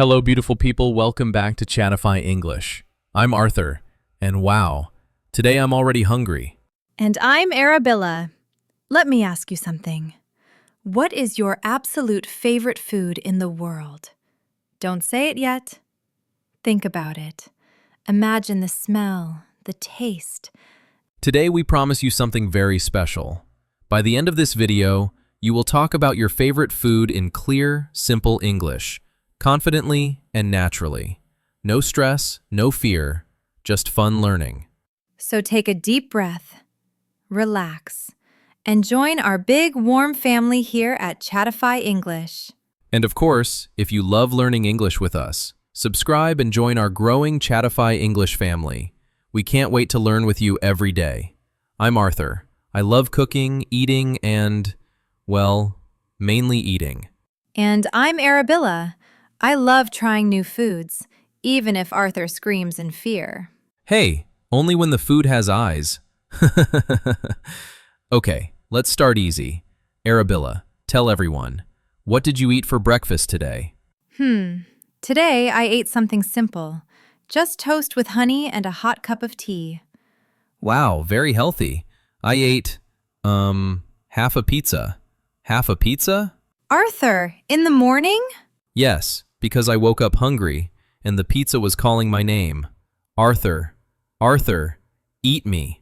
Hello, beautiful people. Welcome back to Chatify English. I'm Arthur, and wow, today I'm already hungry. And I'm Arabilla. Let me ask you something. What is your absolute favorite food in the world? Don't say it yet. Think about it. Imagine the smell, the taste. Today we promise you something very special. By the end of this video, you will talk about your favorite food in clear, simple English, confidently and naturally. No stress, no fear, just fun learning. So take a deep breath, relax, and join our big, warm family here at Chatify English. And of course, if you love learning English with us, subscribe and join our growing Chatify English family. We can't wait to learn with you every day. I'm Arthur. I love cooking, eating, and, well, mainly eating. And I'm Arabilla. I love trying new foods, even if Arthur screams in fear. Hey, only when the food has eyes. Okay, let's start easy. Arabilla, tell everyone, what did you eat for breakfast today? Today I ate something simple. Just toast with honey and a hot cup of tea. Wow, very healthy. I ate, half a pizza. Half a pizza? Arthur, in the morning? Yes, because I woke up hungry and the pizza was calling my name. Arthur, Arthur, eat me.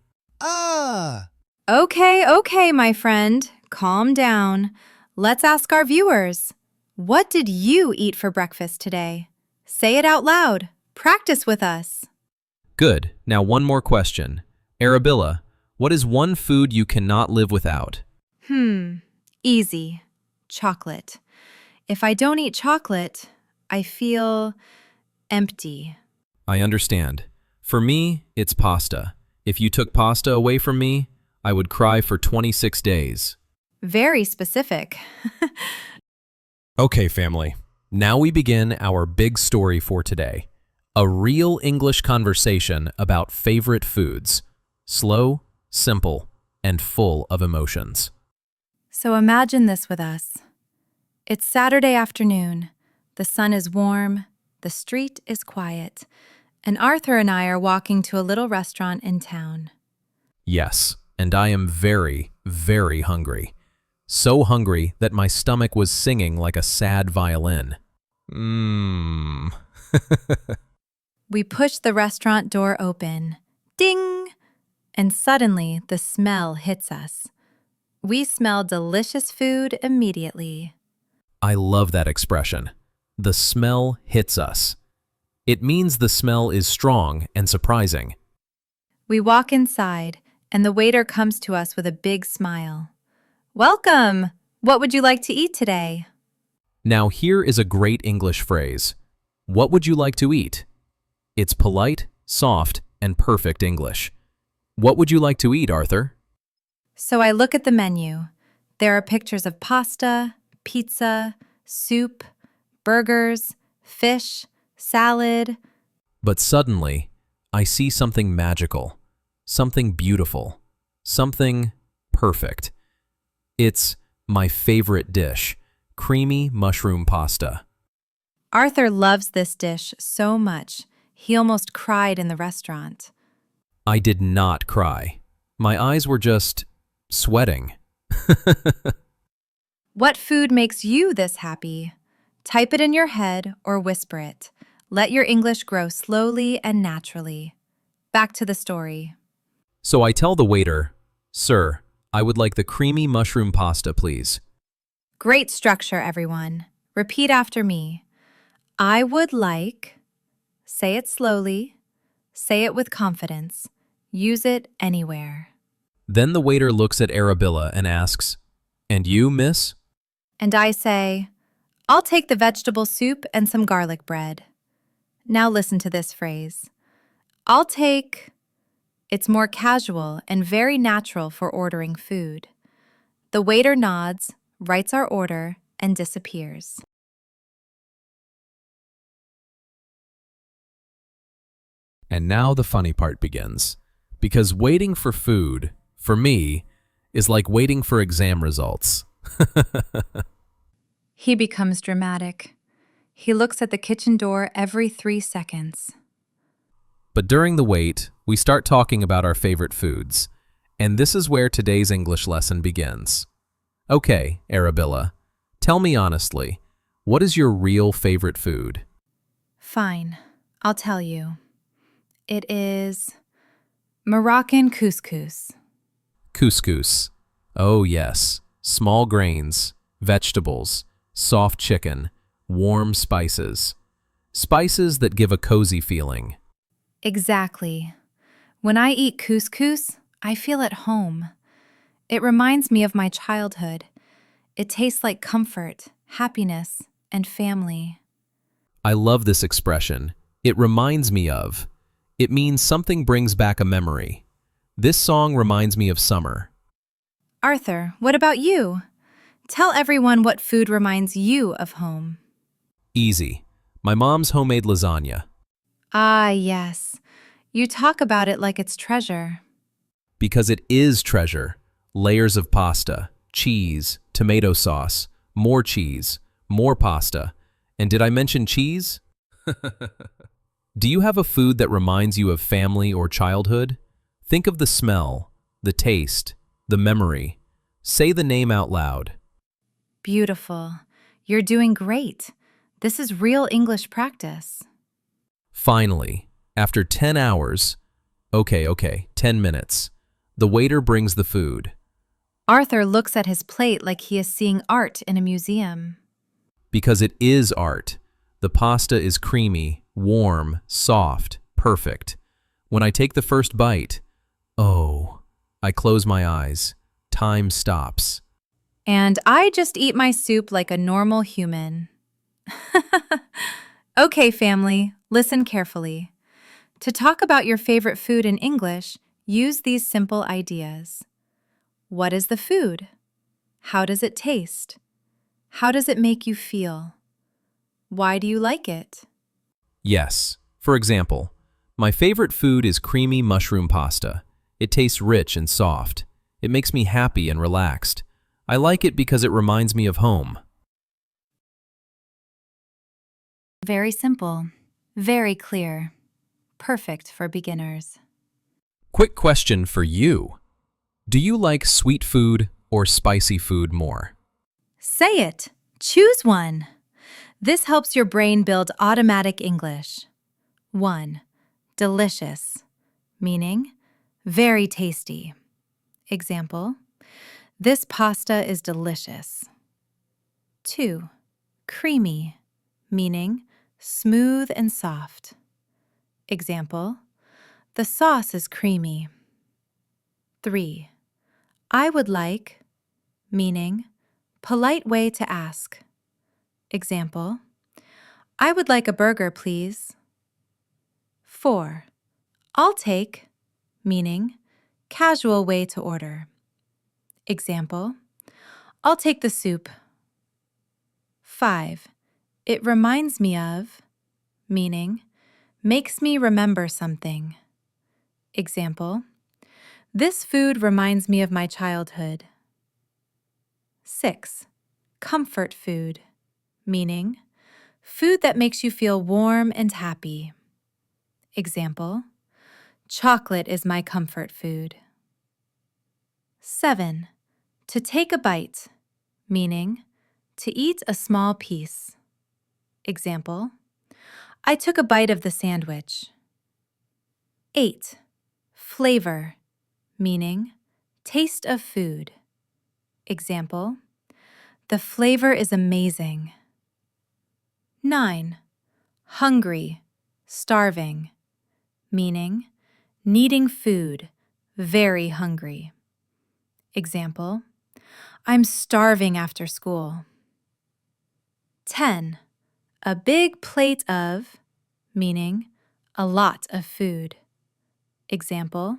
Okay, my friend. Calm down. Let's ask our viewers. What did you eat for breakfast today? Say it out loud. Practice with us. Good. Now one more question. Arabilla, what is one food you cannot live without? Easy. Chocolate. If I don't eat chocolate, I feel empty. I understand. For me, it's pasta. If you took pasta away from me, I would cry for 26 days. Very specific. Okay, family. Now we begin our big story for today. A real English conversation about favorite foods. Slow, simple, and full of emotions. So imagine this with us. It's Saturday afternoon. The sun is warm, the street is quiet, and Arthur and I are walking to a little restaurant in town. Yes, and I am very, very hungry. So hungry that my stomach was singing like a sad violin. We push the restaurant door open. Ding! And suddenly the smell hits us. We smell delicious food immediately. I love that expression. The smell hits us. It means the smell is strong and surprising. We walk inside, and the waiter comes to us with a big smile. Welcome! What would you like to eat today? Now here is a great English phrase. What would you like to eat? It's polite, soft, and perfect English. What would you like to eat, Arthur? So I look at the menu. There are pictures of pasta, pizza, soup, burgers, fish, salad. But suddenly, I see something magical, something beautiful, something perfect. It's my favorite dish, creamy mushroom pasta. Arthur loves this dish so much, he almost cried in the restaurant. I did not cry. My eyes were just sweating. What food makes you this happy? Type it in your head or whisper it. Let your English grow slowly and naturally. Back to the story. So I tell the waiter, "Sir, I would like the creamy mushroom pasta, please." Great structure, everyone. Repeat after me. I would like. Say it slowly. Say it with confidence. Use it anywhere. Then the waiter looks at Arabilla and asks, "And you, miss?" And I say, I'll take the vegetable soup and some garlic bread. Now listen to this phrase. I'll take. It's more casual and very natural for ordering food. The waiter nods, writes our order, and disappears. And now the funny part begins. Because waiting for food, for me, is like waiting for exam results. He becomes dramatic. He looks at the kitchen door every 3 seconds. But during the wait, we start talking about our favorite foods. And this is where today's English lesson begins. Okay, Arabilla, tell me honestly, what is your real favorite food? Fine, I'll tell you. It is Moroccan couscous. Couscous. Oh yes, small grains, vegetables, soft chicken, warm spices. Spices that give a cozy feeling. Exactly. When I eat couscous, I feel at home. It reminds me of my childhood. It tastes like comfort, happiness, and family. I love this expression. It reminds me of. It means something brings back a memory. This song reminds me of summer. Arthur, what about you? Tell everyone what food reminds you of home. Easy. My mom's homemade lasagna. Ah, yes. You talk about it like it's treasure. Because it is treasure. Layers of pasta, cheese, tomato sauce, more cheese, more pasta. And did I mention cheese? Do you have a food that reminds you of family or childhood? Think of the smell, the taste, the memory. Say the name out loud. Beautiful. You're doing great. This is real English practice. Finally, after 10 hours, okay, 10 minutes, the waiter brings the food. Arthur looks at his plate like he is seeing art in a museum. Because it is art. The pasta is creamy, warm, soft, perfect. When I take the first bite, oh, I close my eyes. Time stops. And I just eat my soup like a normal human. Okay, family, listen carefully. To talk about your favorite food in English, use these simple ideas. What is the food? How does it taste? How does it make you feel? Why do you like it? Yes. For example, my favorite food is creamy mushroom pasta. It tastes rich and soft. It makes me happy and relaxed. I like it because it reminds me of home. Very simple, very clear, perfect for beginners. Quick question for you. Do you like sweet food or spicy food more? Say it. Choose one. This helps your brain build automatic English. 1. Delicious, meaning very tasty. Example, this pasta is delicious. 2. Creamy, meaning smooth and soft. Example, the sauce is creamy. 3. I would like, meaning polite way to ask. Example, I would like a burger, please. 4. I'll take, meaning casual way to order. Example, I'll take the soup. 5. It reminds me of, meaning makes me remember something. Example, this food reminds me of my childhood. 6. Comfort food, meaning food that makes you feel warm and happy. Example, chocolate is my comfort food. 7. To take a bite, meaning to eat a small piece. Example, I took a bite of the sandwich. 8. Flavor, meaning taste of food. Example, the flavor is amazing. 9. Hungry, starving, meaning needing food, very hungry. Example, I'm starving after school. 10. A big plate of, meaning a lot of food. Example,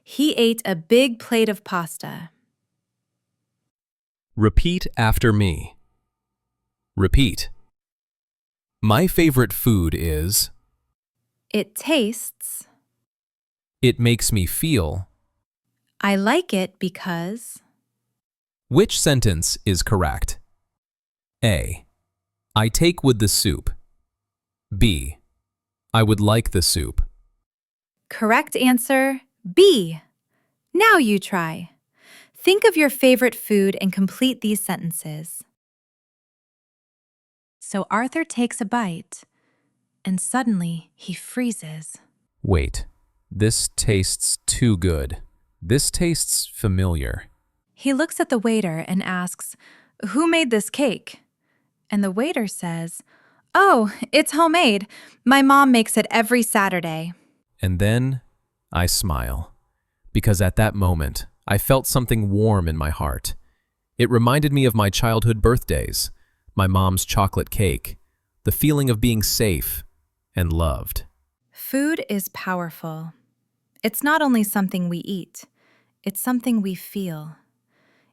he ate a big plate of pasta. Repeat after me. Repeat. My favorite food is. It tastes. It makes me feel. I like it because. Which sentence is correct? A. I take with the soup. B. I would like the soup. Correct answer, B. Now you try. Think of your favorite food and complete these sentences. So Arthur takes a bite, and suddenly he freezes. Wait, this tastes too good. This tastes familiar. He looks at the waiter and asks, "Who made this cake?" And the waiter says, "Oh, it's homemade. My mom makes it every Saturday." And then I smile, because at that moment, I felt something warm in my heart. It reminded me of my childhood birthdays, my mom's chocolate cake, the feeling of being safe and loved. Food is powerful. It's not only something we eat, it's something we feel.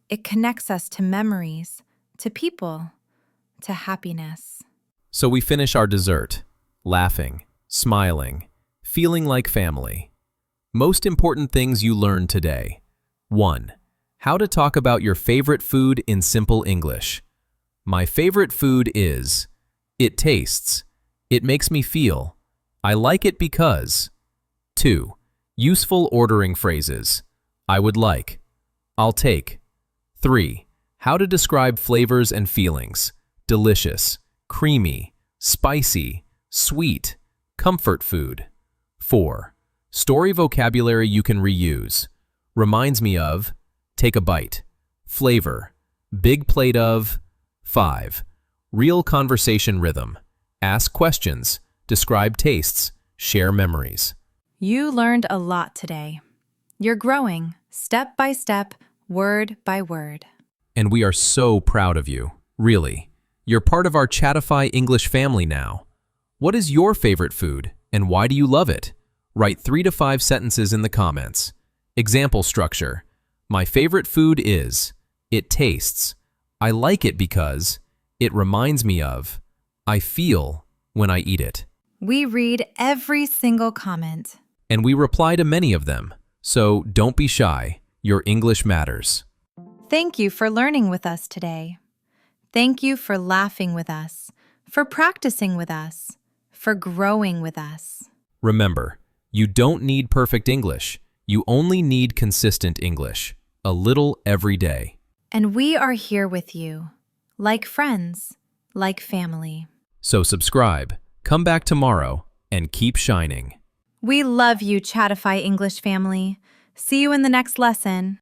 It connects us to memories, to people, to happiness. So we finish our dessert, laughing, smiling, feeling like family. Most important things you learned today. 1. How to talk about your favorite food in simple English. My favorite food is, it tastes, it makes me feel, I like it because. 2. Useful ordering phrases. I would like, I'll take. 3. How to describe flavors and feelings. Delicious, creamy, spicy, sweet, comfort food. 4. Story vocabulary you can reuse. Reminds me of, take a bite, flavor, big plate of. 5. Real conversation rhythm. Ask questions, describe tastes, share memories. You learned a lot today. You're growing, step by step, word by word. And we are so proud of you, really. You're part of our Chatify English family now. What is your favorite food, and why do you love it? Write 3 to 5 sentences in the comments. Example structure. My favorite food is, it tastes, I like it because, it reminds me of, I feel when I eat it. We read every single comment. And we reply to many of them. So don't be shy. Your English matters. Thank you for learning with us today. Thank you for laughing with us, for practicing with us, for growing with us. Remember, you don't need perfect English. You only need consistent English. A little every day. And we are here with you, like friends, like family. So subscribe, come back tomorrow, and keep shining. We love you, Chatify English family. See you in the next lesson.